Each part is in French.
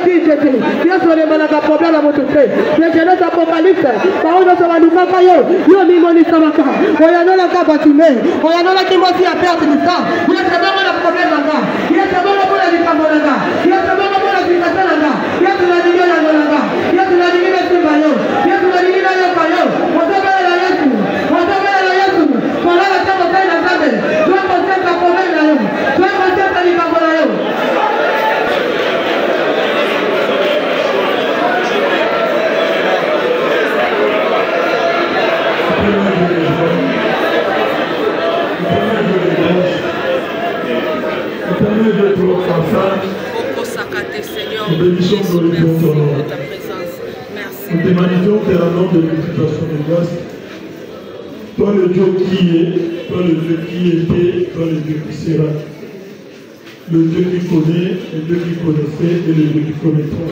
Jesus. Yes, on est malade à problème à votre fait. Les jeunes apocalypse. Parole de sa luka kayo. Yo mi moni samaka. Oyano la ka batime. Oyano la ki mosi a perdre du temps. Yes, c'est vraiment le problème là. Yes, c'est vraiment pour la dikamona là. Yes, c'est vraiment pour la dikatana là. Yes, la diga la là. Yes, la diga la sebayo. Yes, la diga la kayo. Whatever la yesu. Whatever la yesu. Voilà la table de la table. Toi penser ka problème là. Toi penser ka dikamona là. Nous bénissons ta présence. Merci. Nous témoignons tes rendons de multiplication de grâce. Toi le Dieu qui est, toi le Dieu qui était, toi le Dieu qui sera. Le Dieu qui connaît, le Dieu qui connaissait et le Dieu qui connaîtra.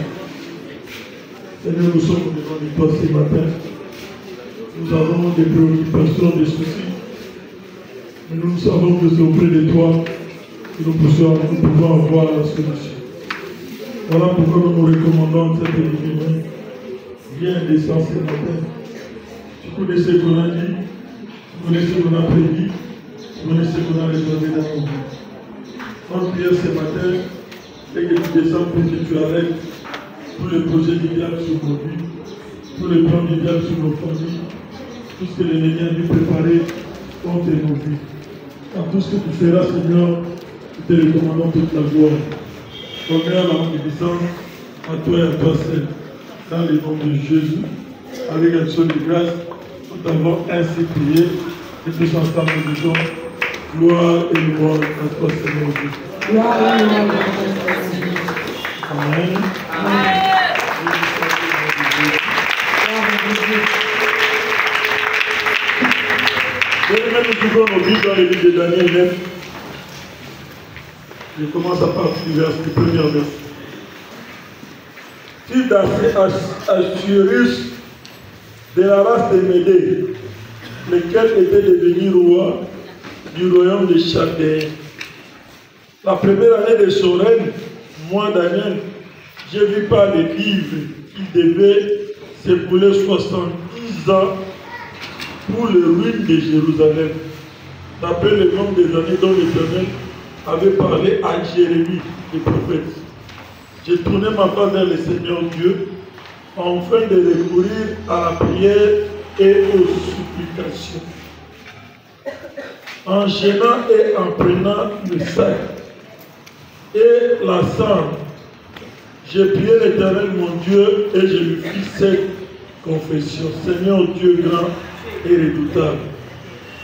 Seigneur, nous sommes devant toi ce matin. Nous avons des préoccupations, des soucis. Mais nous savons que c'est auprès de toi que nous pouvons avoir la solution. Voilà pourquoi nous nous recommandons cette émission. Viens descendre ce matin. Tu connais ce qu'on a dit, tu connais ce qu'on a prédit, tu connais ce qu'on a réservé dans nos vies. On prie ce matin et que tu descends pour que tu arrêtes tous les projets du diable sur nos vies, tous les plans du diable sur nos familles, tout ce que l'ennemi a dû préparer contre nos vies. Dans tout ce que tu feras, Seigneur, nous te recommandons toute la gloire. Honneur, la magnificence à toi et à toi seul. Dans le nom de Jésus, avec action de grâce, nous avons ainsi prié et tous ensemble nous disons gloire et louange à toi, Seigneur Jésus. Gloire et louange à toi, Seigneur. Amen. Amen. Nous ouvrons nos Bibles dans le livre de Daniel 9. Je commence à partir du premier verset. Fils d'Assuérus de la race de Médée, lequel était devenu roi du royaume de Chaldéen. La première année de son règne, moi Daniel, j'ai vu par les livres qu'il devait s'écouler 70 ans pour le ruine de Jérusalem, d'après le nombre des années dont l'Éternel avait parlé à Jérémie, le prophète. J'ai tourné ma face vers le Seigneur Dieu, afin de recourir à la prière et aux supplications. En gênant et en prenant le sac et la cendre, j'ai prié l'Éternel mon Dieu et je lui fis cette confession. Seigneur Dieu grand et redoutable,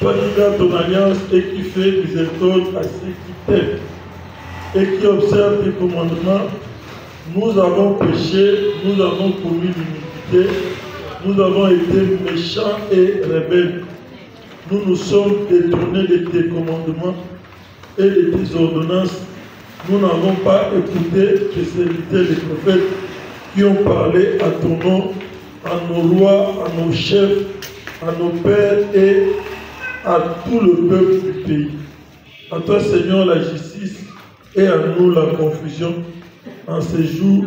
toi qui gardes ton alliance et qui fais miséricorde à ceux qui t'aiment et qui observent tes commandements, nous avons péché, nous avons commis l'iniquité, nous avons été méchants et rebelles. Nous nous sommes détournés de tes commandements et de tes ordonnances. Nous n'avons pas écouté tes serviteurs, les prophètes, qui ont parlé à ton nom, à nos rois, à nos chefs, à nos pères et à tout le peuple du pays. À toi, Seigneur, la justice et à nous la confusion. En ces jours,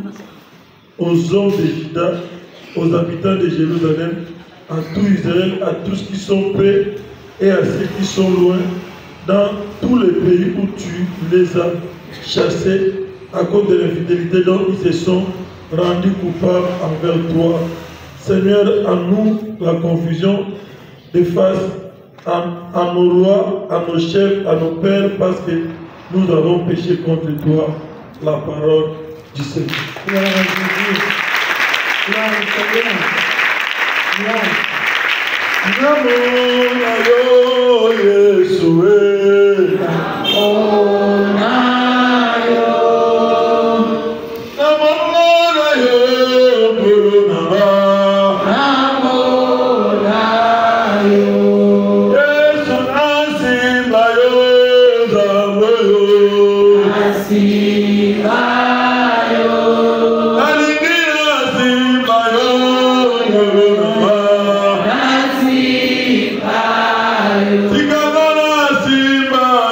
aux hommes de Juda, aux habitants de Jérusalem, à tout Israël, à tous qui sont près et à ceux qui sont loin, dans tous les pays où tu les as chassés à cause de l'infidélité dont ils se sont rendus coupables envers toi. Seigneur, à nous la confusion de face à nos rois, à nos chefs, à nos pères, parce que nous avons péché contre toi. La parole du Seigneur. Gloire à Jésus. Gloire au Seigneur. Simba,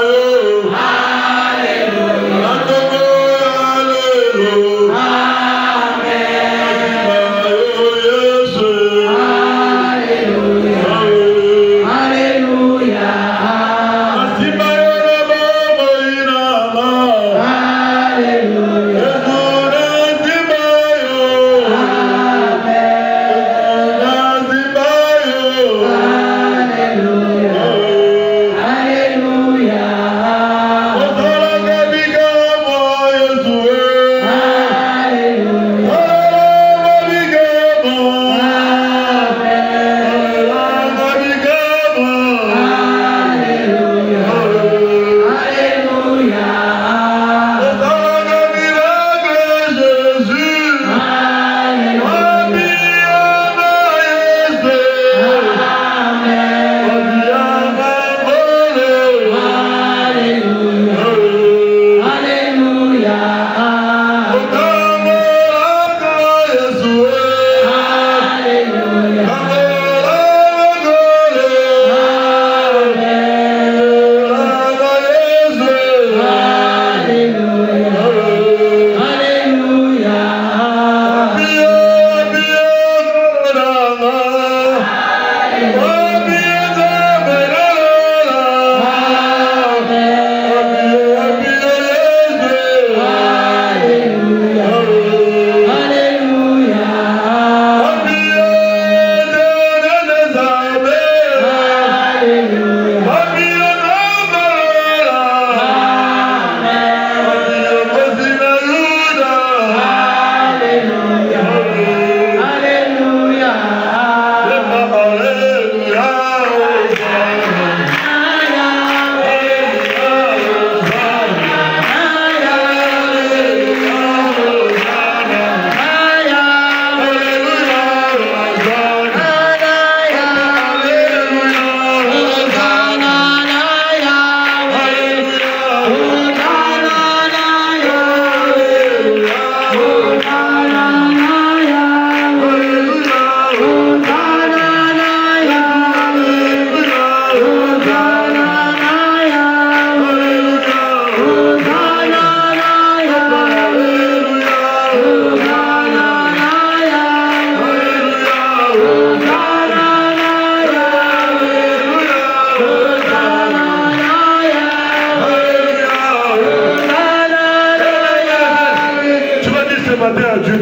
matin à Dieu.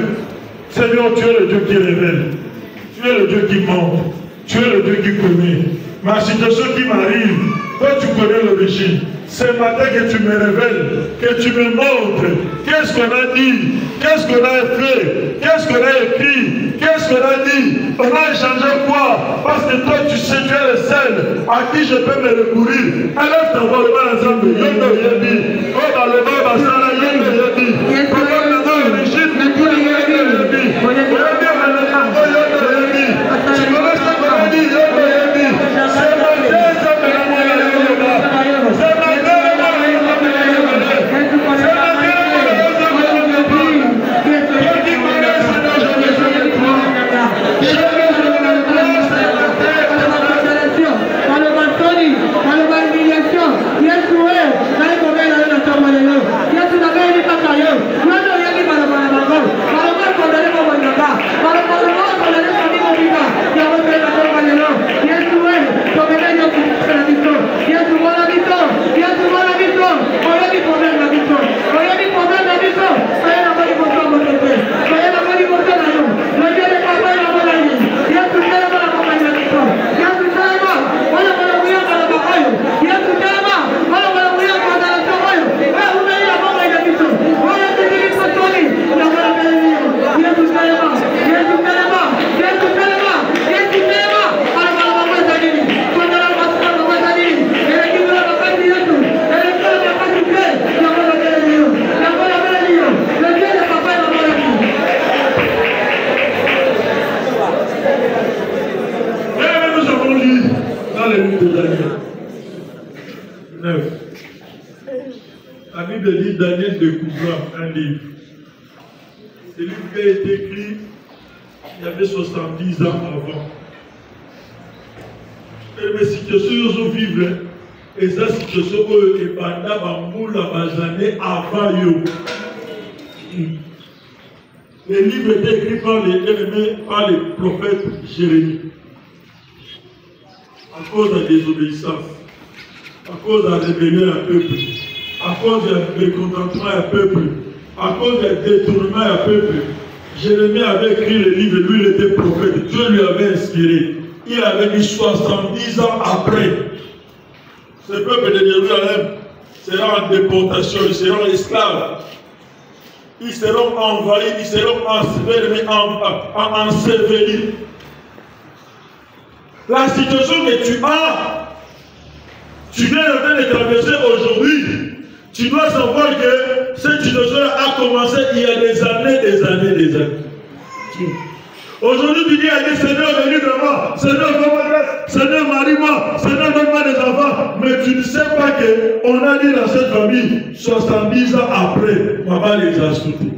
Seigneur, tu es le Dieu qui révèle. Tu es le Dieu qui montre. Tu es le Dieu qui connaît. Ma situation qui m'arrive, toi tu connais l'origine. Ce matin que tu me révèles, que tu me montres qu'est-ce qu'on a dit, qu'est-ce qu'on a fait, qu'est-ce qu'on a écrit, qu'est-ce qu'on a dit, on a échangé quoi? Parce que toi tu sais, tu es le seul à qui je peux me recourir. Alors tu envoies le mal ensemble, Yondo Yebi, oh dans le bas, Basala, Yondo Yebi, comment le nom l'origine, Yondo Yebi, tu connais ce qu'on a dit, Yondo Yebi, c'est ma thèse, La Bible dit Daniel découvra un livre. Ce livre qui a été écrit il y avait 70 ans avant. Et les situations sont vivres. Et cette situation est pendant les années avant eux. Les livres étaient écrits par les prophètes Jérémie. À cause de la désobéissance, à cause de la rébellion à peuple, à cause du mécontentement à peuple, à cause du détournement à peuple. Jérémie avait écrit le livre, lui il était prophète, Dieu lui avait inspiré. Il avait dit 70 ans après, ce peuple de Jérusalem sera en déportation, ils seront esclaves. Ils seront envahis, ils seront ensevelis. La situation que tu as, tu viens en train de traverser aujourd'hui. Tu dois savoir que cette situation a commencé il y a des années. Aujourd'hui, tu dis à Dieu, Seigneur, venu de moi, Seigneur, fais-moi grâce, Seigneur, marie-moi, Seigneur, donne-moi des enfants. Mais tu ne sais pas qu'on a dit dans cette famille, 70 ans après, maman les a sautés.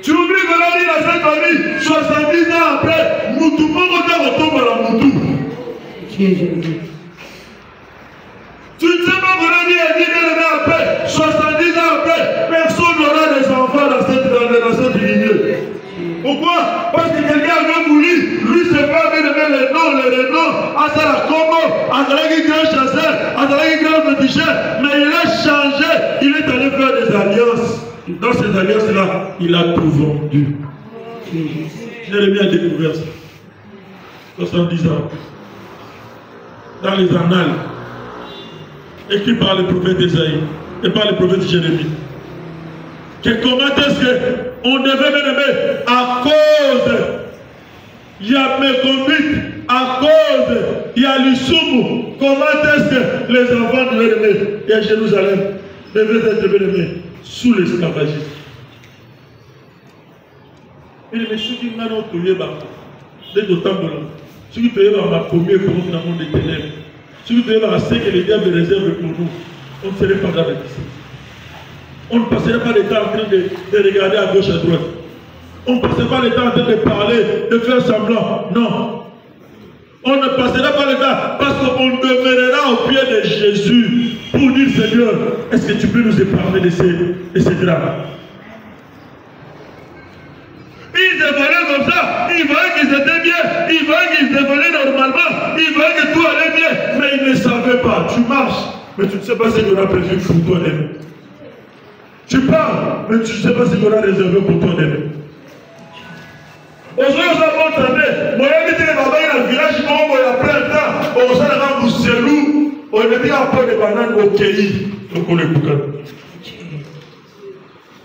Tu oublies qu'on a dit dans cette famille, 70 ans après, Moutou, comment retombe à la Moutou. Tu ne sais pas qu'on a dit à 10 ans après, 70 ans après, personne n'aura des enfants dans cette lignée. Pourquoi? Parce que quelqu'un avait voulu, lui se fait avec les noms, à ça la combo, à ça la grand chasseur, à ça la grand féticheur, mais il a changé, il est allé faire des alliances. Dans ces alliances-là, il a tout vendu. Jérémie a découvert ça. 70 ans. Dans les annales, écrit par le prophète Esaïe et par le prophète Jérémie. Que comment est-ce qu'on devait m'aimer à cause, il y a mes conduites, à cause, il y a l'Issoumou. Comment est-ce que les enfants devaient aimer et à Jérusalem devaient être aimés sous l'esclavagisme. Et les messieurs qui m'ont entouré, dès le temps de l'homme, ceux qui payaient ma première pour nous dans le monde des ténèbres, ceux qui payaient ce que les diables réservent pour nous, on ne serait pas dans la vie. On ne passerait pas le temps en train de regarder à gauche et à droite. On ne passerait pas le temps en train de parler, de faire semblant. Non. On ne passera pas le temps parce qu'on demeurera au pied de Jésus pour dire Seigneur, est-ce que tu peux nous épargner de ces drames? Ils évoluaient comme ça, ils voyaient qu'ils étaient bien, ils voyaient qu'ils évoluaient normalement, ils voyaient que tout allait bien, mais ils ne savaient pas. Tu marches, mais tu ne sais pas ce qu'on a prévu pour toi. Tu parles, mais tu ne sais pas ce qu'on a réservé pour toi demain. Aujourd'hui, on s'est entendu. Moi, j'ai dit que dans le village, il y a plein de temps. On s'est rendu au Selou. On a dit un peu de bananes au Kéi. Donc on est boucan.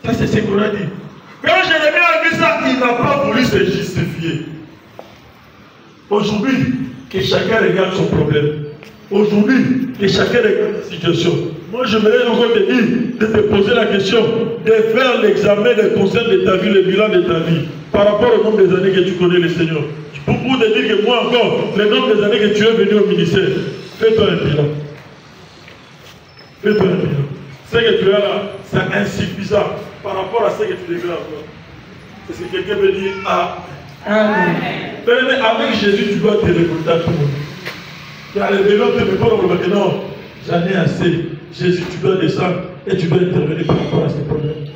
Ça, c'est ce qu'on a dit. Quand Jérémie a vu ça, il n'a pas voulu se justifier. Aujourd'hui, que chacun regarde son problème. Aujourd'hui, que chacun regarde la situation. Moi, je voudrais encore te dire de te poser la question, de faire l'examen des concerts de ta vie, le bilan de ta vie, par rapport au nombre des années que tu connais le Seigneur. Pour te dire que moi encore, le nombre des années que tu es venu au ministère, fais-toi un bilan. Fais-toi un bilan. Ce que tu as là, c'est insuffisant par rapport à ce que tu devais avoir. Est-ce que quelqu'un peut dire Amen? Amen. Avec Jésus, tu dois te révolter à tout le monde. Tu as les vélos, tu ne peux pas dire non, j'en ai assez. Jésus, tu dois descendre et tu dois intervenir par rapport à ces problèmes.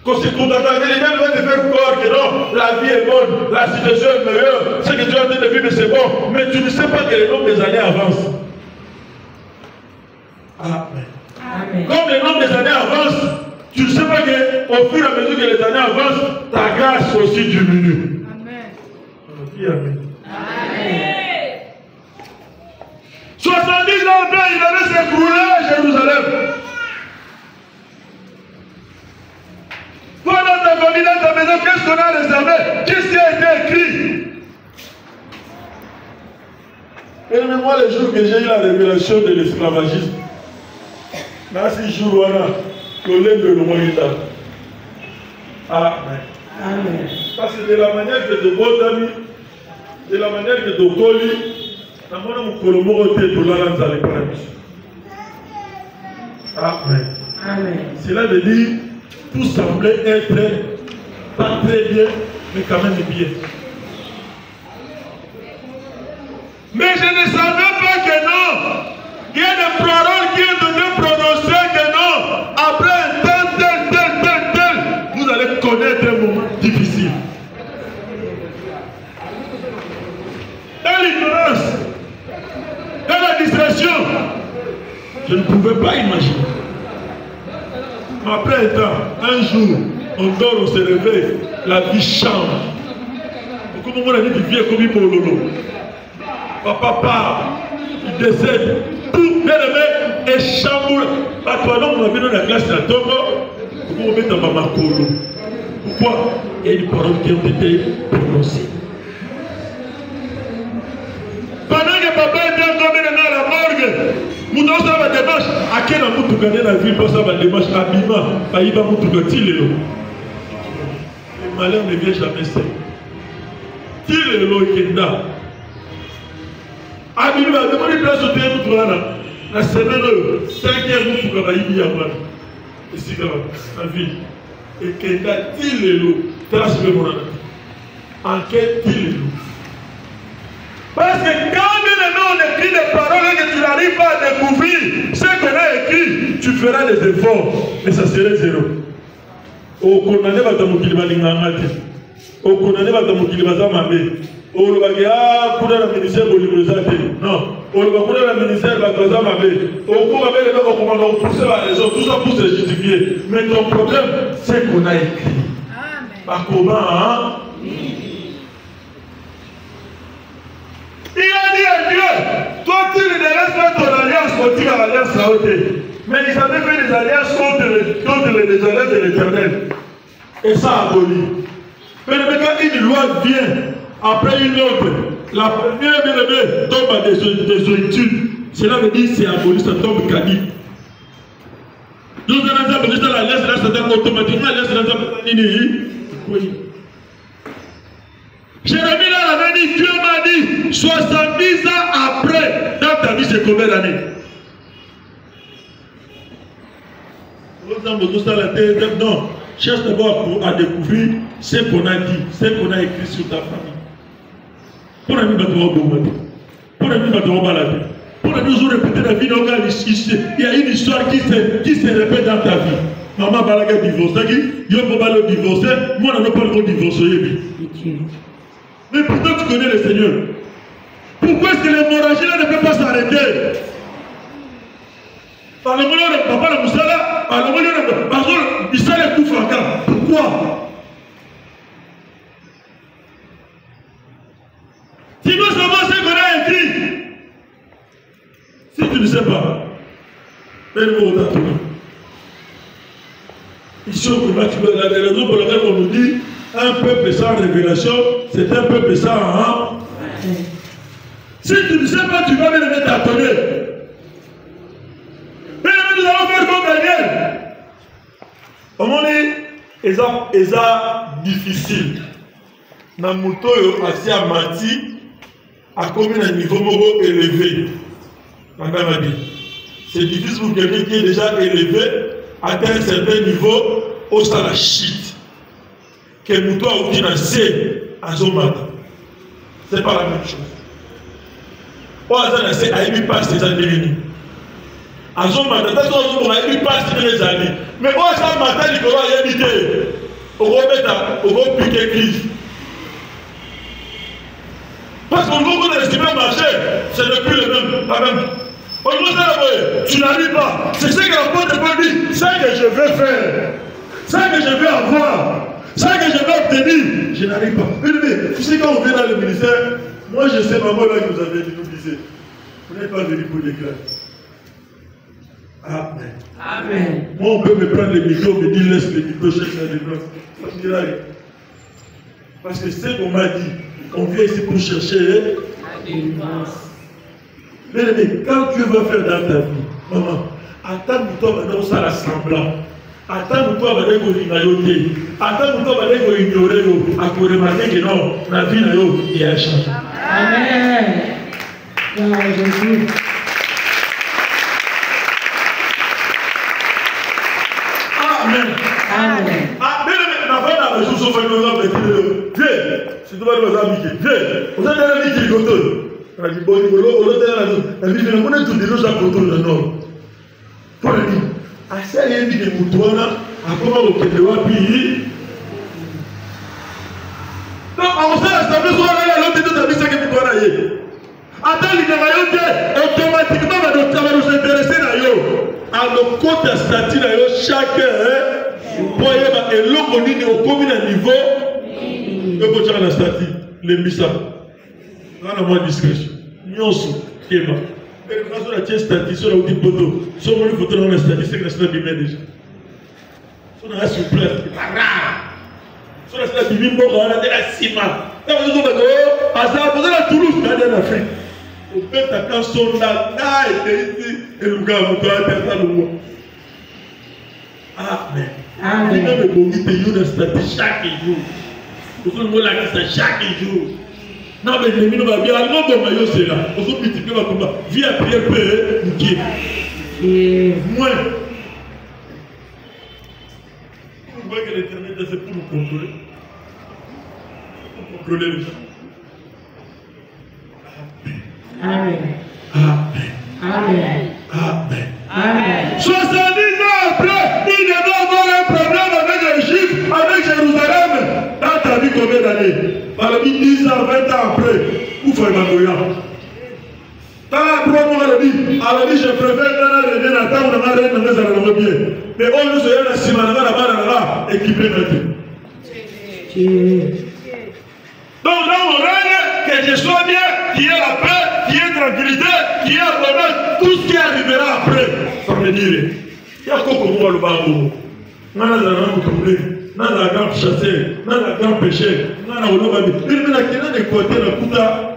Quand c'est qu'on t'attend, les gens doivent te faire croire que non, la vie est bonne, la situation est meilleure, ce que tu es en train de vivre, c'est bon, mais tu ne sais pas que le nombre des années avance. Amen. Amen. Comme le nombre des années avance, tu ne sais pas qu'au fur et à mesure que les années avancent, ta grâce aussi diminue. Amen. Amen. Amen. 70 ans après, il avait s'écroulé à Jérusalem. Toi, dans ta famille, dans ta maison, qu'est-ce qu'on a réservé? Qu'est-ce qui a été écrit? Et même moi, les jours que j'ai eu la révélation de l'esclavagisme, là, c'est jour où on a collé de l'Omoïta. Amen. Amen. Parce que de la manière que de vos amis, de la manière que de Koli, Amen. Amen. Cela veut dire tout semblait être pas très bien, mais quand même bien. Mais je ne savais pas que non. Il y a des paroles qui ont été prononcées que non. Après un tel, vous allez connaître un moment difficile. Dans l'ignorance, dans la distraction, je ne pouvais pas imaginer. Après un temps, un jour, on dort, on se réveille, la vie change. Beaucoup de monde a dit qu'il vient comme il pololo. Papa part, il décède, tout bien aimé et chamboule. À toi, non, on a mis dans la classe de la tombe, pourquoi on met dans ma colo? Pourquoi? Il y a des paroles qui ont été prononcées. Pendant que papa était tombé dans la morgue, nous avons fait la démarche. À quel moment tu gagnes la ville pour faire la démarche habillement? Il va vous tout le malheur ne vient jamais seul. Tilelo Kenda. Habillement, demandez place au terrain tout là. La semaine, 5e mois pour travailler bien. Et c'est grave, la ville. Et Kenda, Tilelo, trace le monde. Enquête Tilelo. Parce que quand on écrit des paroles et que tu n'arrives pas à découvrir ce qu'on a écrit, tu feras des efforts, mais ça serait zéro. Au condamné va te mourir balingangati. Au condamné va te mourir bazamamé. Au lobaga kuna la ministère bolibozate. Non. Au lobaga la ministère bazamamé. Au komabe le lobaga commandant pour la raison, tout ça pour se justifier. Mais ton problème, c'est qu'on a écrit. Amen. Par comment, hein? Il a dit à Dieu, toi tu ne laisses pas ton alliance contre l'alliance là haute. Mais ils avaient fait des alliances contre les alliances de l'Éternel. Et ça aboli. Mais quand une loi vient après une autre, la première bien-aimée tombe à désuétude. Cela veut dire que c'est aboli, ça tombe caduc. Nous allons aboli dans l'alliance, là c'est automatiquement l'alliance dans la oui. Jérémie là avait dit, Dieu m'a dit, 70 ans après, dans ta vie, c'est combien d'années? Non, cherche d'abord à découvrir ce qu'on a dit, ce qu'on a écrit sur ta famille. Pour un minute, pour un minute, pour un minute, vous répétez la vie, il y a une histoire qui se répète dans ta vie. Maman Balaga divorcé, yo Boba le divorcé, moi je ne peux pas divorcer. Mais pourtant tu connais le Seigneur. Pourquoi est-ce que l'hémorragie là ne peut pas s'arrêter? Par le moyen de papa le Moussala, par le moyen de parce que Bissal est tout fracas. Pourquoi? Tu dois savoir ce qu'on a écrit. Si tu ne sais pas, fais-le au temps. Ici au Kouba, tu veux la raison pour laquelle on nous dit un peuple sans révélation, c'est un peuple sans âme. Si tu ne sais pas, tu vas même être appelé. Mais nous allons faire comme Daniel. Comment dit, Eza difficile. Namutoyo assis à Mati a commis un niveau élevé. C'est difficile pour quelqu'un qui est déjà élevé, atteint un certain niveau, au la shit. Que Mouto a oublié dans C à Zomata. C'est pas la même chose. Au hasard, c'est à lui passe les années. À Zomata, parce qu'on a lui passe les années. Mais au hasard, matin, il faut habiter. Au gros piquer crise. Parce qu'on veut qu'on ait estimé le marché, c'est depuis le même, la même. Tu n'arrives pas. C'est ce que l'apôtre Paul dit. Ce que je veux faire, ce que je veux avoir, ce que je veux obtenir, je n'arrive pas. Mais tu sais, quand on vient dans le ministère, moi je sais, maman là qui nous avait dit, nous disait, vous n'êtes pas venu pour l'éclat. Amen. Amen. Moi on peut me prendre le micro, me dire laisse le micro, cherche la défense. Parce que c'est ce qu'on m'a dit. On vient ici pour chercher la défense. Mais quand Dieu va faire dans ta vie, maman, attends-toi maintenant ça l'assemblant. Attends-toi maintenant qu'on ignorer. Attends-toi maintenant qu'on ignorer. À qu'on remarque que non, la vie il y a un changement. Amen. Jésus. Amen. Amen. Mais la fin de la raison, sauf que nous avons dit, viens, si tu vas nous amiquer, viens, vous avez un ami qui est content. On a dit, bon, on a dit, on a tout déjà content dans le nord. Pour le dire, à ça, il y a des moutons, à comment on peut le pays. Donc, on s'est assemblé sur la l'autre de ta vie, c'est que tu dois aller. Attends, il y a automatiquement, on va nous intéresser dans yo. À nos côtes à statut, chacun, pour y avoir un lot au niveau, le coach à la statut, les missa. On a moins de discrétion. Nyonso, Kéma. Mais le façon de la statut, sur la haute poteau, sur mon photo dans la statut, c'est que la statut est déjà. Sur la souplesse, c'est pas grave. Sur la statut, il y a la ciment. Dans le zone de à ça, vous avez la Toulouse, dans l'Afrique. Au fait, ta canson là, et le gars, vous doit être ça le mot. Amen. Amen. Il y a des bonnes de statut chaque jour. Vous avez le mot là qui c'est chaque jour. Non, mais les minous va bien. Alors, bon, maillot, c'est là. On se multiplie, va combattre. Vie à prier, peu, qui moins. Vous voyez que l'éternel, c'est pour nous contrôler. Pour contrôler les gens. Amen. Amen. Amen. Amen. Amen. 70 ans après, il devait avoir un problème avec les Juifs, avec Jérusalem. Dans ta vie, combien d'années? Par le 10 ans, 20 ans après, où faut il m'envoyer? Dans la première, elle dit, je préfère que la reine attendre la reine de mes armes bien. Mais on nous a la simana là-bas, équipé maintenant. Donc, dans mon règne, que je sois bien, qu'il y ait la paix, qu'il y ait tranquillité, qu'il y ait le bonheur, tout ce qui arrivera après, ça me dit, il y a quoi pour moi le bambou? On a un troublé. Dans la grande chasseur, dans la grande pécheur, dans la Olobabi. Il me l'a dit, dans les côtés, la Kouta.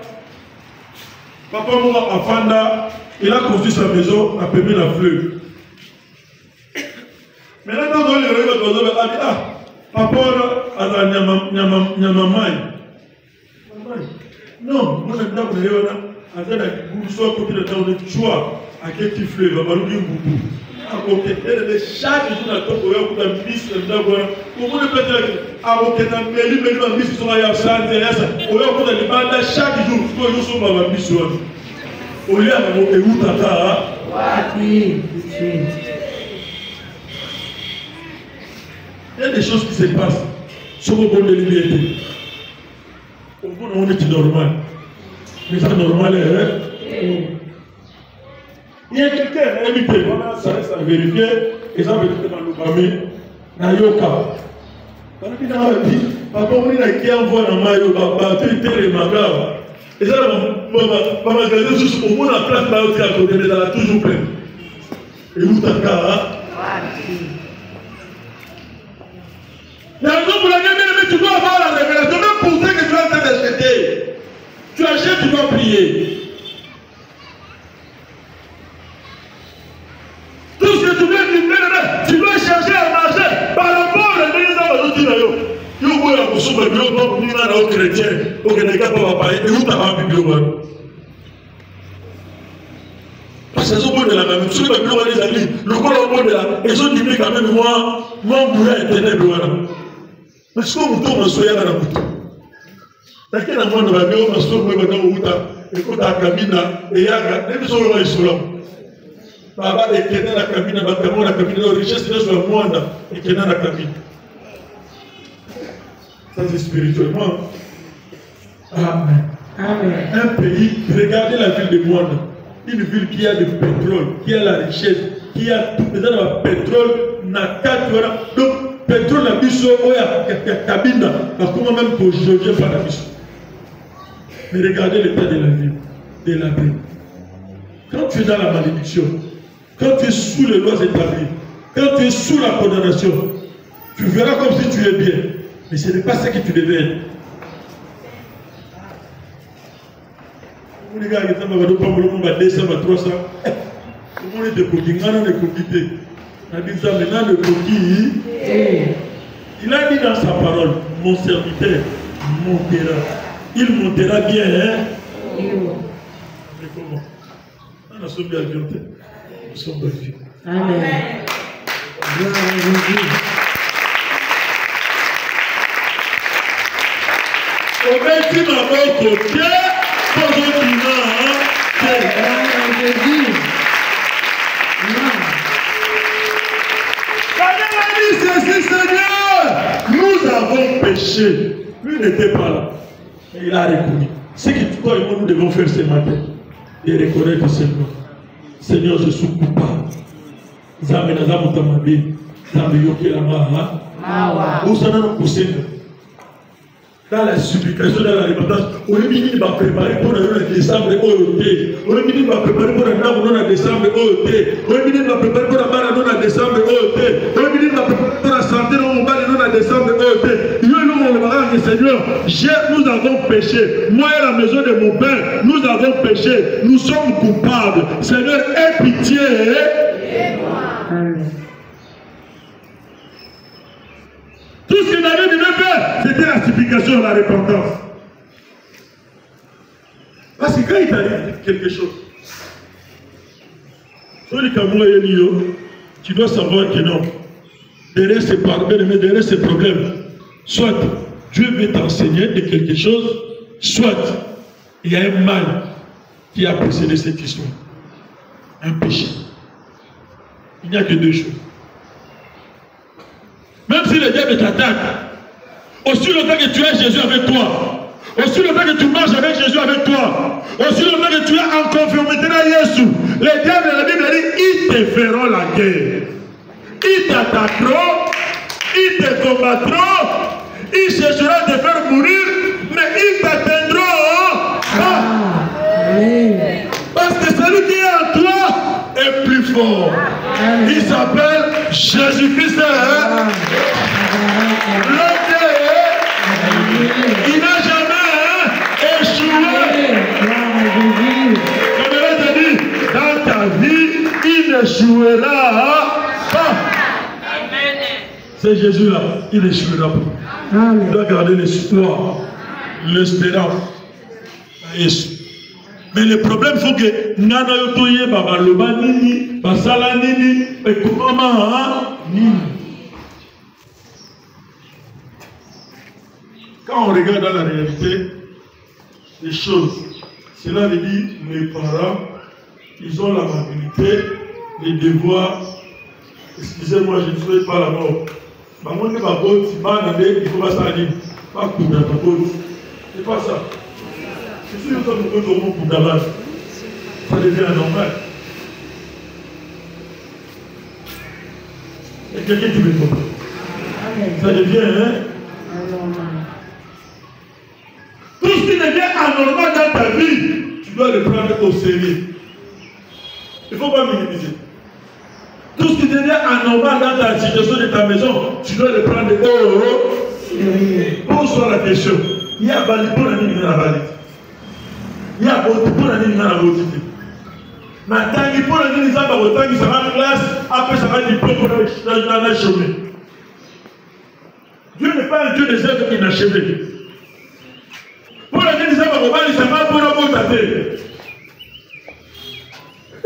Papa Moura Afanda, il a construit sa maison, a permis la fleuve. Maintenant, quand on est arrivé, on a dit, ah, papa, a Nyamamai. Non, moi, je n'ai pas dit, à la Boursois, côté de temps, on est choix, à quel petit fleuve, à Maloubi Boubou. Chaque jour, on a mis le d'abord. Comment le peut-être chaque jour, il y a des choses qui se passent sur le bon de liberté. On est normal. Mais ça normal, hein? Il y a quelqu'un, invité, voilà, ça reste à vérifier, et ça veut dire que dans le famille, dans le cas. Papa, on a qui envoie dans Mayo, papa, tu es les magas. Et ça, maman, juste au moins la place, là, à côté, mais elle a toujours plein. Et où t'as qu'à, hein? La raison pour laquelle, mais tu dois avoir la révélation, même pour ça que tu es en train d'acheter. Tu achètes, tu dois prier. Tout ce que tu dois dire, tu dois chercher à marcher par rapport à l'église dans le chrétien. Au Sénégal, et où t'as pas Bible? Parce qu'ils ont beau de la même chose, les amis, le corps au de la, ils ont dit quand même, moi, mon boulot est ténèbre. Parce que vous tombez sur la route. T'as qu'un amour de la vie, on va se trouver dans la route, et quand t'as camina, et yaga, même sur le restaurant. Baba et Kena la cabine, la cabine, la richesse sur le monde, et Kena la cabine. Ça c'est spirituellement. Amen. Amen. Un pays, regardez la ville de Moine. Une ville qui a du pétrole, qui a la richesse, qui a tout le pétrole, n'a 4 heures. Donc, pétrole, la biso, il y a cabine, comment même pour juger par la biso. Mais regardez l'état de la ville, de la ville. Quand tu es dans la malédiction, quand tu es sous les lois établies, quand tu es sous la condamnation, tu verras comme si tu es bien. Mais ce n'est pas ce que tu devais être. Les gars, ils ont 200, 300. Comment est-ce que tu il a dit dans sa parole, mon serviteur montera. Il montera bien, hein? Mais comment? Nous sommes bien vivants. Nous sommes bien vivants. Amen. Au même titre, à mon côté, pour le Seigneur, nous avons péché. Lui n'était pas là. Mais il a reconnu. Ce que toi et moi nous devons faire ce matin, et reconnaître seulement. Seigneur, je suis coupable. Dans la supplication, dans la repentance, on est venu à préparer pour le décembre OET. On est venu à préparer pour le décembre OET. On est venu à préparer pour la barre de décembre OET. On est venu à préparer pour la santé de mon bar de décembre OET. Seigneur, nous avons péché. Moi et la maison de mon père, nous avons péché. Nous sommes coupables. Seigneur, aie pitié. Amen. Tout ce qu'il avait de faire, c'était la supplication, la repentance. Parce que quand il t'arrive quelque chose, tu dois savoir que non. Derrière ces problèmes, derrière ces problèmes, soit Dieu veut t'enseigner de quelque chose, soit il y a un mal qui a précédé cette histoire. Un péché. Il n'y a que deux choses. Même si le diable t'attaque, aussi longtemps que tu as Jésus avec toi, aussi longtemps que tu marches avec Jésus avec toi, aussi longtemps que tu es en conformité à Jésus, les diables de la Bible dit, ils te feront la guerre. Ils t'attaqueront, ils te combattront, ils chercheront de te faire mourir, mais ils t'atteindront. Parce que celui qui est en toi est plus fort. Il s'appelle Jésus-Christ. Il n'a jamais échoué. Je te dit, dans ta vie, il n'échouera pas. C'est Jésus-là, il n'échouera pas. Il doit garder l'espoir, l'espérance à Jésus. Mais le problème, il faut que Nana Yotoye, Baba Loba Nini, Basala Nini, et Koumama Nini. Quand on regarde dans la réalité des choses, cela veut dire les parents, ils ont la maturité, les devoirs. Excusez-moi, je ne souhaite pas la mort. Il faut pas ça dire. Pas pour la faute. C'est pas ça. C'est sûr que nous pouvons pour d'abord. Ça devient normal. quelqu'un qui me comprend. Ça devient tout ce qui devient anormal dans ta vie, tu dois le prendre au sérieux. Il ne faut pas minimiser. Tout ce qui devient anormal dans ta situation de ta maison, tu dois le prendre au sérieux. Pose-toi la question. Il y a Bali pour la nuit dans la Bali. Il y a Boti pour la nuit dans la Boti. Maintenant, pour la nuit dans la Boti, ça va classe, après ça va diplôme pour la chemin. Dieu n'est pas un Dieu des œuvres inachevées. Pour la nuit dans la Boti, ça va pour la Boti.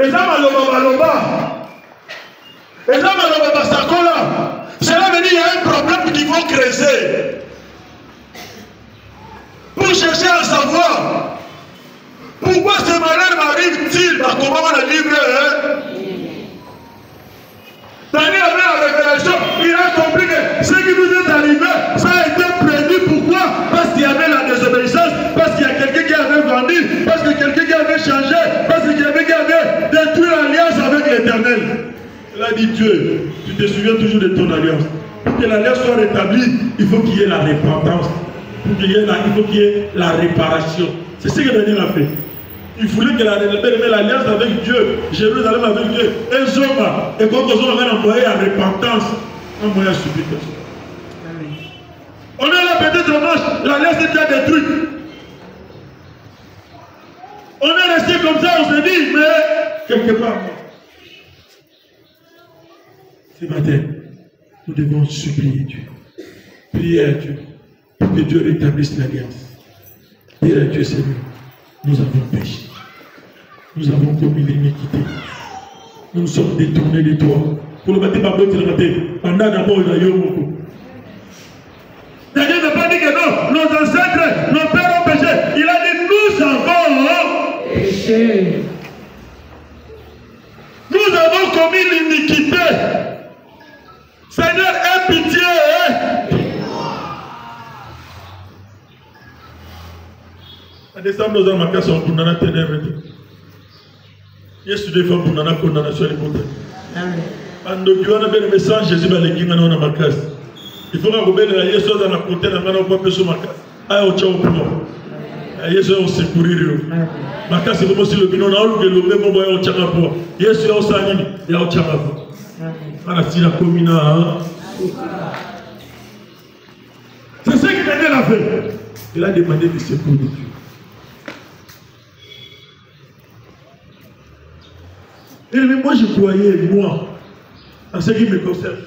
Et ça va l'oba. Et ça va l'oba Sakola. Cela veut dire qu'il y a un problème qu'il faut creuser. Pour chercher à savoir pourquoi ce malheur m'arrive-t-il, comment on a livré, Daniel avait la révélation, il a compris que ce qui nous est arrivé, ça a été prévu. Pourquoi? Parce qu'il y avait la désobéissance, parce qu'il y a quelqu'un qui avait vendu, parce que quelqu'un qui avait changé, parce que quelqu'un qui avait détruit l'alliance avec l'Éternel. Il a dit Dieu, tu te souviens toujours de ton alliance. Pour que l'alliance soit rétablie, il faut qu'il y ait la repentance. Il faut qu'il y ait la réparation. C'est ce que Daniel a fait. Il voulait que l'alliance avec Dieu, Jérusalem avec Dieu, et Zoma, et quand on avait envoyé la repentance, on envoyé à subir personne. On est là peut-être dommage, l'alliance est déjà détruite. On est resté comme ça, on s'est dit, mais quelque part, ce matin, nous devons supplier Dieu, prier à Dieu, pour que Dieu rétablisse l'alliance. Dire à Dieu, Seigneur, nous avons péché. Nous avons commis l'iniquité. Nous nous sommes détournés de toi. Pour le matin, pendant d'abord, il y a eu beaucoup. Daniel n'a pas dit que non, nos ancêtres, nos pères ont péché. Il a dit, nous avons péché. Nous avons commis l'iniquité. Seigneur, aie pitié. En décembre, nous avons marqué son condamnation ténèbres. Yesu des femmes condamnées condamnation les côtés. Amen. Quand on a bien le message, Jésus va les guider dans la marquage. Il faut que vous ayez la Yesu dans la côté, dans la côté sur marquage. Aïe au tchao pour nous. Yesu au secourir. Marquage c'est comme si le binon a eu le même moment au tchao pour. Yesu au sanini, il a au tchao pour. On a dit la commune. C'est ce que Daniel a fait. Il a demandé du secours de Dieu. Et moi je croyais, moi, en ce qui me concerne.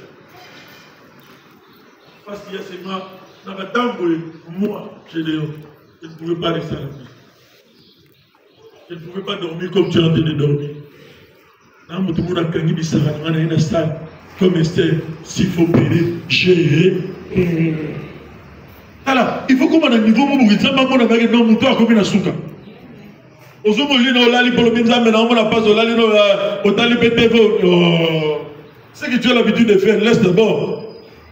Parce qu'il y a seulement, dans ma temps, moi, je ne pouvais pas rester à la maison. Je ne pouvais pas dormir comme tu es en train de dormir. Tout le monde a gagné des salades, on a une salle, comme Esther, s'il faut payer, j'ai. Alors, il faut qu'on ait un niveau où il y a un avec un homme comme une souka. Aux hommes, on a l'ali pour le même mais on n'a pas l'ali au tali PTV. Ce que tu as l'habitude de faire, laisse d'abord.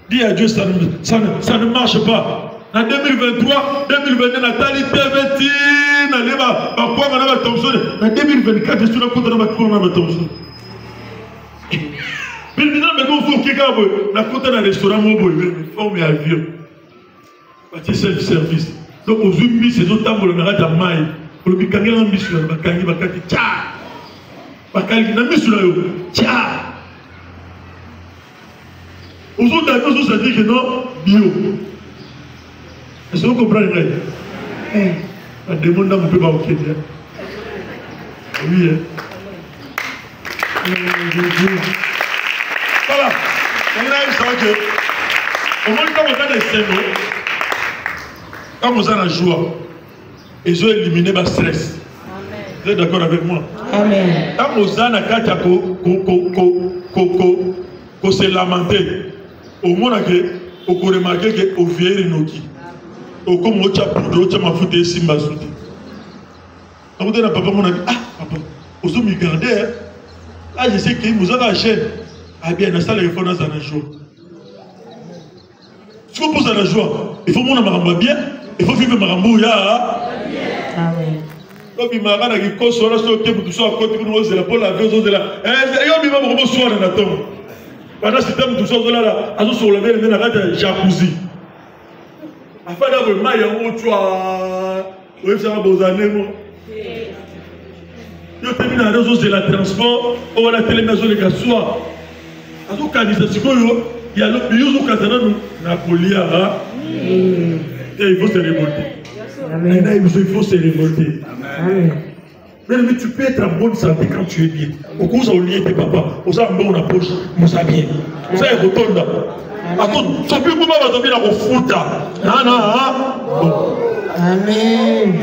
Dis à Dieu, ça ne marche pas. En 2023, 2022, Nathalie TV, Nalema, pourquoi on a Thompson? En 2024, je suis là pour on a Thompson. Mais maintenant, il faut qu'il y ait un restaurant, on est à vieux. C'est self-service. Donc, aux hommes, c'est autant temps pour le narrage à maille. Pour le bikangi na misu na bakangi bakati tcha bakangi na misu na yo tcha aux autres choses ça dit que non bio est-ce que vous comprenez la demande d'un peu pas au Kenya oui voilà on a ça que au moins quand on a des scènes quand on a la joie ils ont éliminé le stress. Amen. Vous êtes d'accord avec moi? Amen. Quand nous avons se lamenter, au moins on remarque que au vieil noki, au comme au chapeau, au chapeau fouté simba souti. Quand vous êtes papa, mon ami, ah papa, aux hommes ils gardaient. Ah je sais qu'ils nous ont la chaîne. Ah bien, ça les faut dans un jour. Si vous posez la joie, il faut mon amaramba bien, il faut vivre marambo ya. Amen. Comme il m'a dit que soit là, soit que tu sois à côté de nous, c'est la pour la vie, c'est la. Et il m'a dit que soir dans la tombe. pendant ce temps tout ça là azo sur le même na kata jacuzzi afin d'avoir mal yango toi oui ça va bozane mo yo termine na réseau de la transport on va la télémaison les gars soit azo kanisa sikoyo ya lo yuzo katana na kolia et il faut se révolter. Amen. Il faut se révolter. Amen. Mais tu peux être en bonne santé quand tu es bien. Au cours où lié tes papas, au sein de la poche, on s'est bien. On s'est retourné. Attends, tu peux pas tomber dans le foot. Amen.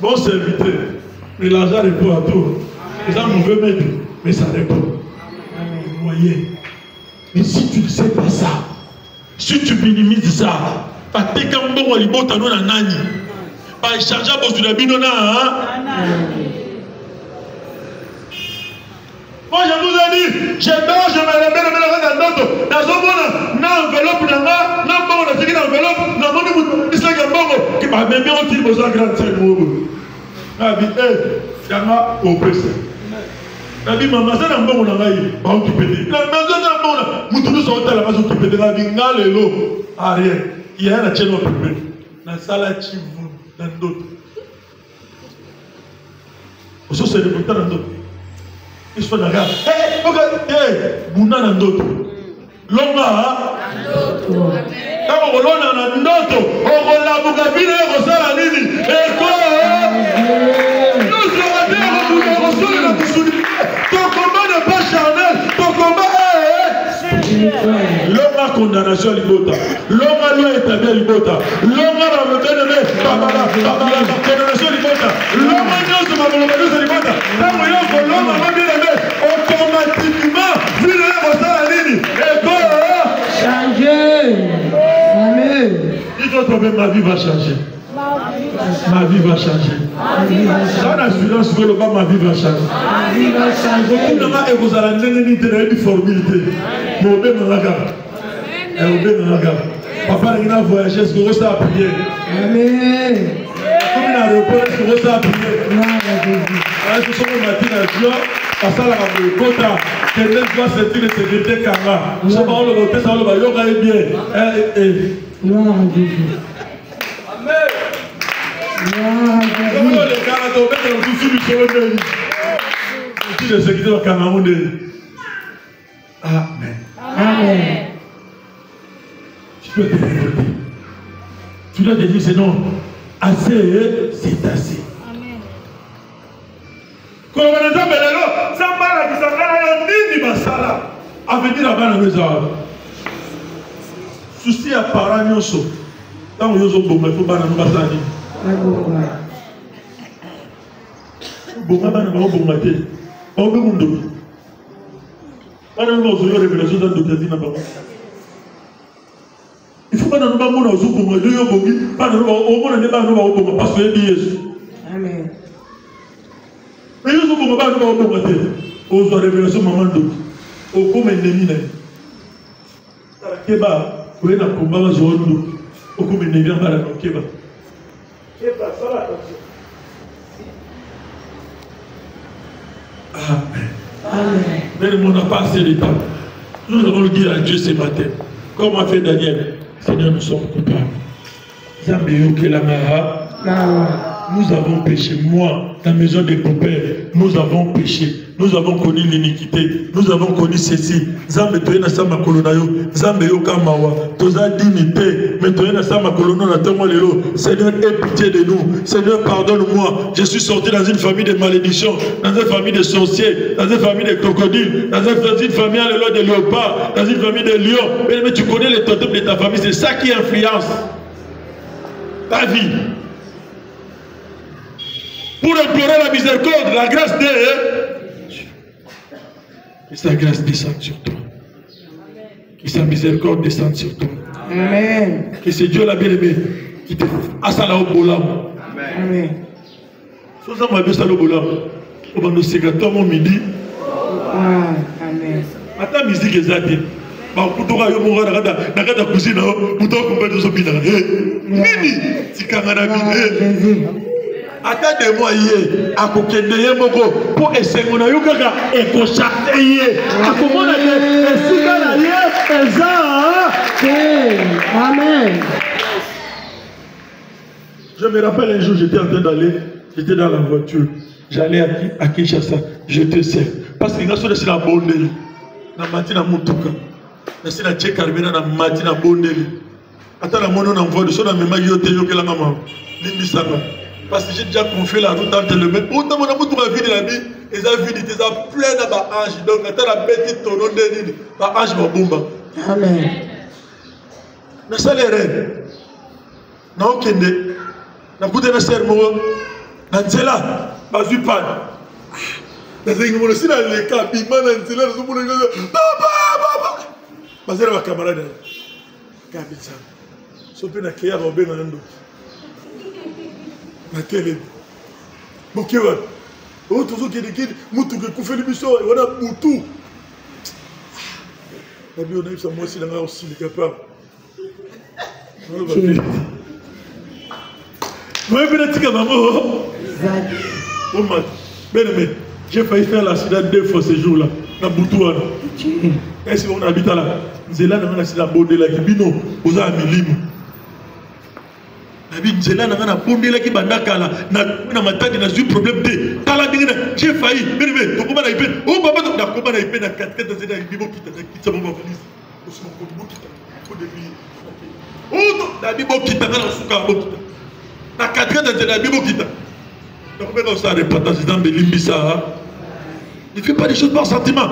Bon serviteur. Mais l'argent répond à tout. Les gens nous veulent mettre, mais ça répond. Vous voyez. Mais si tu ne sais pas ça, si tu minimises ça, moi je vous ai dit, je dors, je me réveille, je me réveille dans enveloppe, qui m'a même bien dit, vous avez grandi, Nabi maman ça n'a pas mon envie, pas occupé. La maison n'a pas mon, nous sommes à la maison occupée de la vie, n'a le lot, rien. Il y a un chien occupé. Dans salle chivu, dans d'autres. Au sens c'est le bouton dans d'autres. Il se fait la garde. Hey, ok, hey, bouna dans d'autres. Longa, quand on l'a dans d'autres, on l'a bouga bien, on s'en a dit, et quoi? Nous sommes là, ton combat n'est pas charnel, ton combat est l'homme a condamnation à l'ibota, l'homme a loi établie à l'ibota, l'homme a la condamnation à l'ibota, l'homme a dit sur ma volonté à l'ibota, l'homme a bien aimé, automatiquement, vu le ça à l'île, et quoi changer. Amen. Il faut trouver ma vie va changer. Ma vie va changer. Sans assurance que le bas, ma vie va changer. Ma vie va changer. Et vous allez une formalité. Mais au bien papa n'a voyagé, est-ce que vous avez prié? Amen. Comme il a repos, est-ce que vous avez prié? Ce sont les matins à Dieu. Parce que la kota, quelqu'un doit sentir le sécurité kanga. Je parle le côté, ça va yoga est bien. Non, Jésus. Amen. Amen. Tu peux te révolter. Tu dois te dire, c'est non. Assez, c'est assez. Amen. Quand on a dit, ça va, ça va, avenir à la maison. Souci à parents, quand on est bon, il faut pas nous battre. Bon, on va bon matin. On va bon matin. On va bon révélation dans le pays. Il faut pas nous battre au bon matin. Pas nous battre au bon parce que Jésus. Amen. Mais nous sommes pas au bon matin. Aux révélations maman d'eau. Au comme ennemi. Keba, vous avez un combat à jouer au comme ennemi en bas de Keba. Amen. Mais on n'a pas assez de temps. Nous allons le dire à Dieu ce matin. Comme a fait Daniel, Seigneur, nous sommes coupables. Nous avons péché. Moi, la maison de mon père, nous avons péché. Nous avons connu l'iniquité. Nous avons connu ceci. Zambe toyena sama kolonayo. Zambe yokamawa. Toza dignité. Mais toyena sama kolono na temo lelo. Seigneur, aie pitié de nous. Seigneur, pardonne-moi. Je suis sorti dans une famille de malédiction, dans une famille de sorciers, dans une famille de crocodiles, dans une famille de léopards, dans une famille de lions. Mais tu connais les totems de ta famille. C'est ça qui influence ta vie. Pour implorer la miséricorde, la grâce de Dieu. Que sa grâce descende sur toi. Que sa miséricorde descende sur toi. Amen. Que c'est Dieu la bien-aimé qui te asala au bolam. Amen. Sosa ma besa au bolam. Au bando ségateur mon midi. Amen. Attends musique exacte. Ba kutoka yo mo nakata kusina kutoka kumbe zo bina. Nini? Sikangana bina. Attends de moi hier, à Kokendeye Moko, pour essayer de faire et qu'on chante hier. À comment on a dit, Amen. Je me rappelle un jour, j'étais en train d'aller, j'étais dans la voiture. J'allais à Kinshasa, je te sais. Parce que nous sommes dans la bonne na matina mutuka. Nous sommes dans la Tchekarmena, na matina bonne. Attends, la mono n'envoie de son même yote yoke la maman. Limbisanga. Parce que j'ai déjà confié la route entre le même. Autant mon amour, tu m'as vu de la vie, et ça vu, tu as plein de anges. Donc, attends la bête, ton nom de l'île, ange ma bomba. Amen. Mais ça, les reines. Non, Kende. Na goûté na serment. Na Nzela. Bazu pas. Na zengi mon aussi dans les cas. Bigman na Nzela. Na zoumou na Nzela. Papa. Bazera ma camarade. Kabitsa. Sopi na Kéa Robé na Ndo. Na télé. Bokewa. Oh, tout ce qui est dit, Moutou qui fait l'émission, et on a Moutou. La vie, on a eu ça, moi aussi, là, aussi, les capables. Moi, je vais dire, maman, oh, bien aimé, j'ai failli faire l'accident 2 fois ce jour-là, dans Moutou. Est-ce qu'on habite là? C'est là, on a un accident bordé là, qui bino, aux amis, Nzela na pondé là qui bandaka là na matadi na problème de tala dingina j'ai failli bébé to komba na ipe oh papa to na komba na ipe na 4 dans na bibo kita na kitsa mama valise osimo ko bibo kita ko de bi oh to na bibo kita na suka bo kita na 4 dans na bibo kita donc même ça repentance dans Belimbisa ne fais pas des choses par sentiment,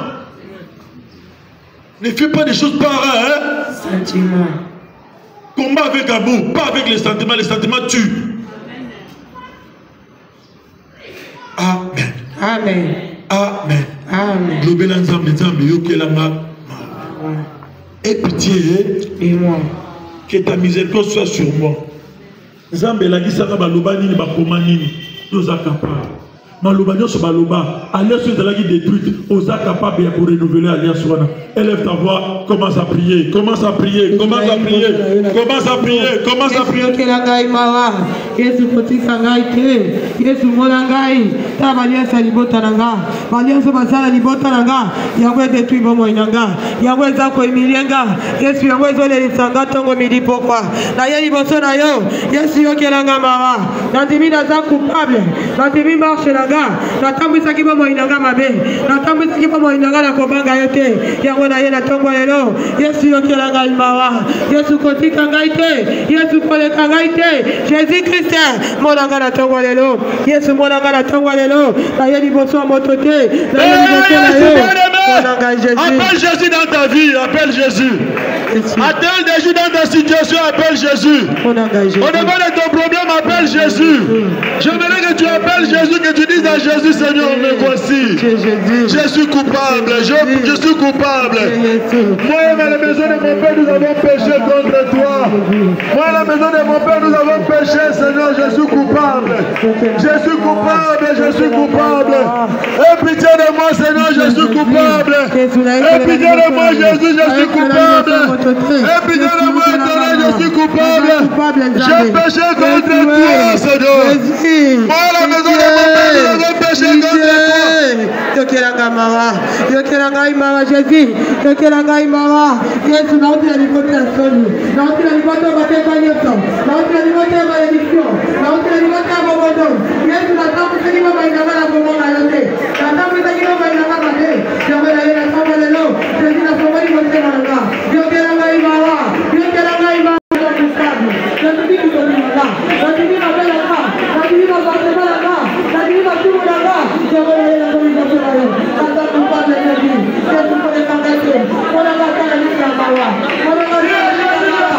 ne fais pas des choses par sentiment. Combat avec amour, pas avec les sentiments tuent. Amen. Amen. Amen. Amen. Global ensemble, aie pitié et moi. Que ta miséricorde soit sur moi. Nzambe la gisaka baloba nini bakoma nini nous a capable. Maloba nyoso baloba alliance de la qui détruite aux capable de renouveler alliance wana. Élève ta voix, commence à prier, commence à prier, commence à prier, commence à prier, commence à prier. Yesu kotisa ngai te, Yesu mona ngai, ta baliasa libota nanga, baliasa basala libota nanga, yango détruit bomo inanga, yango ezako emilienga, Yesu yango ezole lisanga tongo midi pokwa. Na ye liboso na yo, Yesu yokelanga mawa, nandimi naza coupable, nandimi marche nanga, natambwisa ki bomo inanga mabe, natambwisa ki bomo inanga na kobanga yo te, yango na ye na tongo lelo, Yesu yokelanga mawa, Yesu kotika ngai te, Yesu koleka ngai te, Jésus Christ monanga na tongo lelo, Yesu monanga na tongo lelo, na ye liboso moto te, na ye liboso na yo, monanga Jésus. Appelle Jésus dans ta vie, appelle Jésus. Appelle Jésus dans ta situation, appelle Jésus. On demande ton problème, appelle Jésus. J'aimerais que tu appelles Jésus, que tu dises à Jésus, Seigneur, me voici. Je suis coupable, je suis coupable. Moi et la maison de mon Père, nous avons péché contre toi. Moi et la maison de mon Père, nous avons péché, Seigneur, je suis coupable. Je suis coupable, je suis coupable. Aie pitié de moi, Seigneur, je suis coupable. Aie pitié de moi, Jésus, je suis coupable. Aie pitié de moi, Éternel, je suis coupable. J'ai péché contre toi, Seigneur. Moi et la maison de mon Père, nous avons péché contre toi. Yokelanga mawa, yokelanga imawa Jésus, yokelanga imawa. Yesu na uti alipoti ya soni, na uti alipoti ya mateka nyoto, na uti alipoti ya maledikio, na uti alipoti ya bobodo. Yesu na tamu seniwa mainanga na bomonga yote, na tamu seniwa mainanga mate. Yamela yena kama lelo, Jésus na somali mote malanga. Yokelanga imawa, yokelanga imawa kusabu. Natumi kutolimala, natumi mabelanga, natumi mabasemalanga, natumi matumulanga. Yamela yena kama lelo, kata kupata Jésus. Yesu koleka ngate, kolanga kana lika mawa, kolanga lika mawa.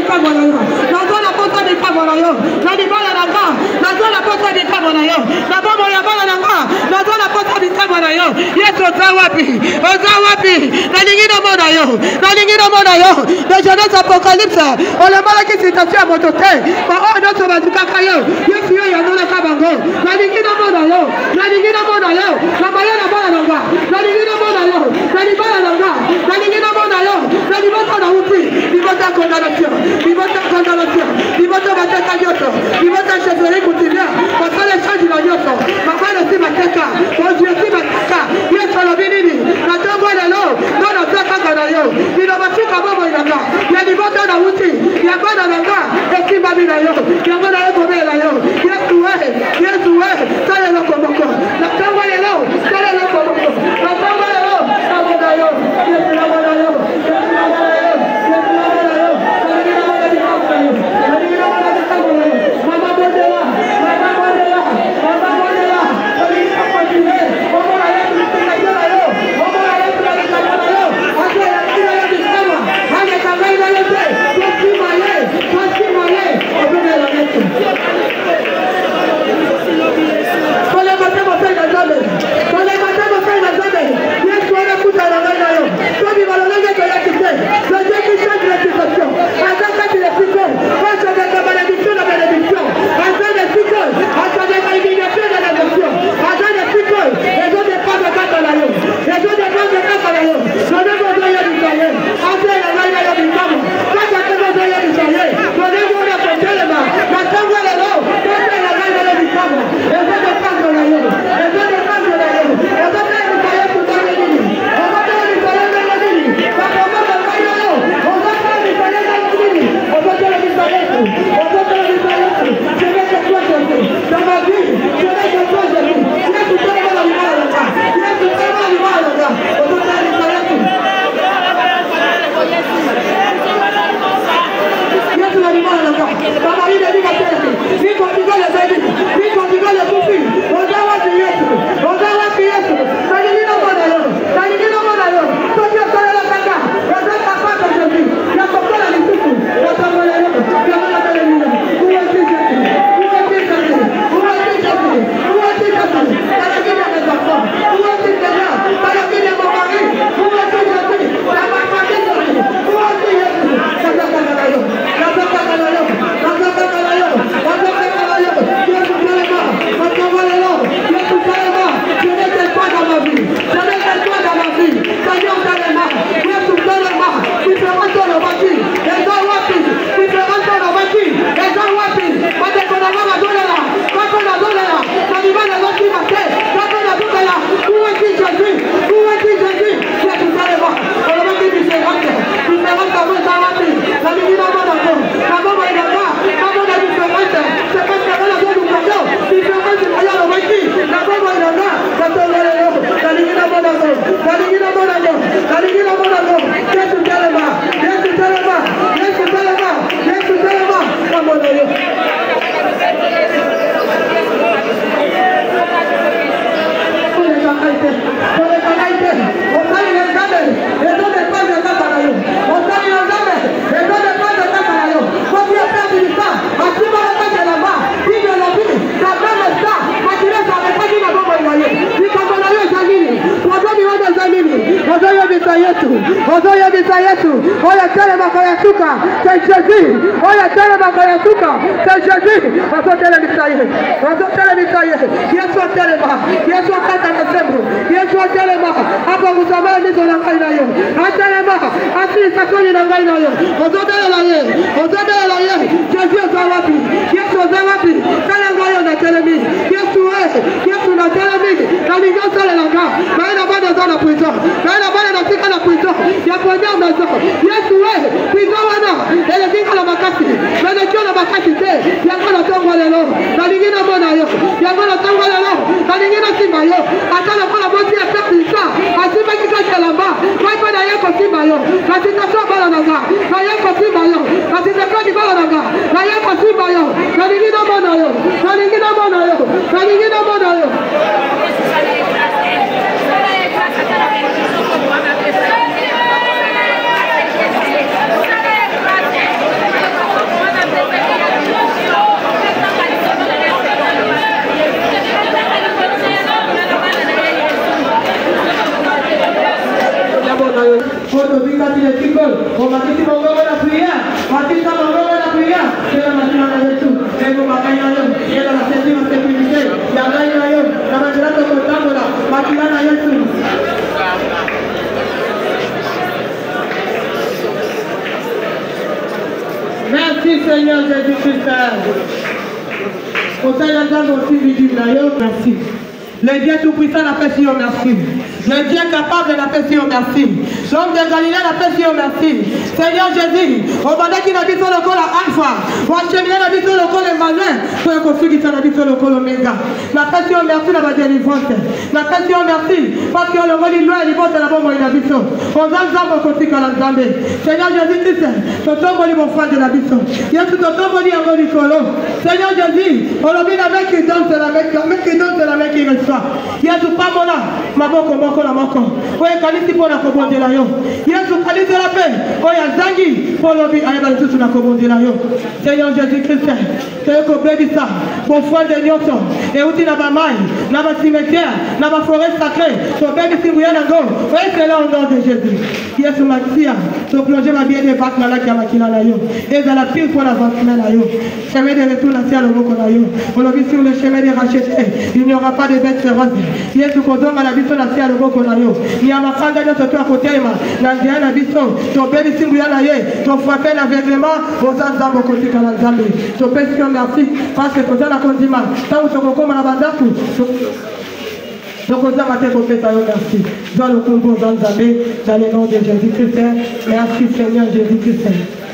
likambo na yo. Nazala poto likambo na yo. Na libala na nga. Nazala poto likambo na yo. Na bombo ya bala na nga. Nazala poto likambo na yo. Yesu oza wapi? Oza wapi? Na lingine mona yo. Na lingine mona yo. De Genèse Apocalypse. On le mala qui citation à motote. Ba o no so bazukaka yo. Yesu yo ya nona kabango. Na lingine mona yo. Na lingine mona yo. Na maya na bala na nga. Na lingine mona yo. Na libala na nga. Na lingine mona yo. Na libota na uti. Libota condamnation. Libota condamnation. Libota bateka yoto. Libota chefferie continuer. Parce que les gens du yoto. Papa le si bateka. Bon Dieu si bateka. Yesu lo binini. Na tongo lelo. Non na saka kana yo. Ino bafika bobo inaka. Ya libota na uti. Ya bana na nga. Esi babi na yo. Ya bana yo bobe na yo. Yesu wewe. Yesu wewe. Sale lo komoko. Na tongo lelo. Sale lo komoko. Na tongo lelo. Na boda yo. Yesu na boda yo. Yesu na boda yo. Yesu na boda yo. Yesu na boda yo. Yesu na boda yo. Mama bodela. Mama bodela. Mama bodela. Yesu na boda yo. Mama na Yesu na boda yo. Mama na Yesu na boda yo. Ate ya kila ya bisama. Haya kama ina yote. Yesu maye. Yesu maye. Obele la Yesu. Kole matemo fanya zote. Kole matemo fanya zote. Yesu anakuja na ngana yo. Tobi balolenge to ya kite. Le Dieu qui change la situation. Attends quand il est fico. Quand tu as la bénédiction, la bénédiction. Attends les fico. Attends les illuminations de la bénédiction. Attends les fico. Les autres dépendent de quand on a eu. Les autres dépendent de quand on a eu. Je ne veux pas y aller du soleil. Après la main de du camp. Quand tu as besoin de du soleil. Je ne veux pas porter les mains. La sangle est là. Quand tu as la main de du camp. Les autres dépendent de la eu. Les autres dépendent de la eu. Les autres dépendent du soleil pour donner du lit. On va faire du soleil dans le lit. Ça commence à faire de l'eau. On va faire du soleil dans le lit. On va faire du soleil. On va faire du soleil. Je vais te toi, Jésus. Dans ma vie, je vais te toi, Jésus. Je vais te faire la lumière à la fin. Je vais te faire la lumière à la fin. On va faire du soleil. Yesu la lumière à la fin. Dans ma vie, je dis ma tête. Ni continue les aides. Ni continue les soucis. On va voir Yesu. On va voir Yesu. Ça dit non mon alors. Ça dit non mon alors. Toi tu es la caca. On va papa de Jésus. Il y a pourquoi la lumière. On va voir la lumière. Il y a la lumière. Où est Jésus? Où est Jésus? Où est Jésus? Où est Jésus? Ça la vie de mes enfants. Où est Jésus? Ça la vie de mon mari. Où est Jésus? Ça ma famille. Où est Jésus? Ça la vie de la lumière. La vie de la lumière. La vie de la lumière. La vie de la lumière. Yesu salama. Yesu salama. Yesu salama. Je n'étais pas dans ma vie. Je n'étais pas dans ma vie. Seigneur salama. Yesu salama. Tu te rends dans ma vie. Les gens wapi. Tu te rends dans ma vie. Les gens wapi. Quand tu es dans ma douleur. Quand tu es dans douleur. Quand tu vas dans ma vie. Quand tu es dans douleur. Où est-il Jésus? Où est-il Jésus? Yesu salama. On va dire différente. Différente à vous dans ma vie. La vie dans mon enfant. La maman est là-bas. La maman est différente. C'est parce que la vie nous parle. Différente du royaume de Maïti. La maman est là-bas. La maman est là-bas. La vie dans mon enfant. La vie dans mon enfant. La vie dans mon enfant. Yesu salama. Yesu salama. Yesu salama. Yesu salama. La maman est là. Ozoyo bisa Yesu. Oya tele makayasuka. C'est Jésus. Oya tele makayasuka. C'est Jésus. Ozo tele bisa Yesu. Ozo tele bisa Yesu. Yesu tele ma. Yesu kata na sembu. Yesu tele ma. Hapo kusamea ndizo na ngai na yo. Atele ma. Asili sakoni na ngai na yo. Ozo tele la ye. Ozo tele la ye. Jésus ozo wapi. Yesu ozo wapi. Tele ngai na tele mi. Yesu Yesu na tele mi. Na ningo tele la nga. Maana bado zona prison. Maana bado nafika na prison. Ya ponya maison. Yesu prison wana. Ele dinga la makasi. Bana kio la makasi te. Ya kona tongo lelo. Na ningina mona yo. Ya kona tongo lelo. Na ningina simba yo. Atala kona bosi ya pepli sa. Asiba kika chalamba. Kai pana yako simba yo. Na titaso bala nanga. Na yako simba yo. Na titakoni bala nanga. Na yako simba yo. Na ningina mona yo. Na ningina mona yo. Na ningina mona yo. Merci Seigneur Jésus-Christ. Merci. Le Dieu tout-puissant n'a fait si on merci. Le Dieu capable n'a fait si on merci. L'homme de Galilée n'a fait si on merci. Seigneur Jésus, au bandit qui n'a dit sur le col à Alpha, au cheminier n'a dit sur le col de Malin, sur le construit qui n'a dit sur le col Omega. La fait si on merci dans la délivrance. La fait si on merci parce qu'on le relit loin et il porte la bombe et la biso. On a un côté quand la Zambé. Seigneur Jésus-Christ, ton tombe est mon frère de la biso. Il y a tout ton tombe est en haut du colo. Seigneur Jésus, on l'a mis la main qui donne, c'est la main qui donne, c'est la main qui reçoit. Yesu pamola maboko moko na moko oye kanisi pona kobondela yo Yesu kanisi la paix oya zangi polobi ayeba tout na kobondela yo Seigneur Jésus-Christ que ko bebisa pour foi de nyoto et uti na ba mai na ba cimetière na ba forêt sacrée to bebisi muyana go oye c'est là au nom de Jésus Yesu maxia to plonger ma bien de bac na la kia makina na yo et dans la pile pour l'avancement na yo chemin de retour na tia le moko na yo polobi sur le chemin de racheter il n'y aura pas de bête féroce Yesu kodonga na biso na tia le moko na yo ni amakanga nyoto to akotema na ndia na biso to bebisi muyana ye to frapper l'aveuglement aux nzambo kotika na nzambe to pesi merci parce que pour ça la condiment tant que comme la bandaku donc on a maté pour faire ça merci dans le combo dans le nom de Jésus-Christ merci Seigneur Jésus-Christ.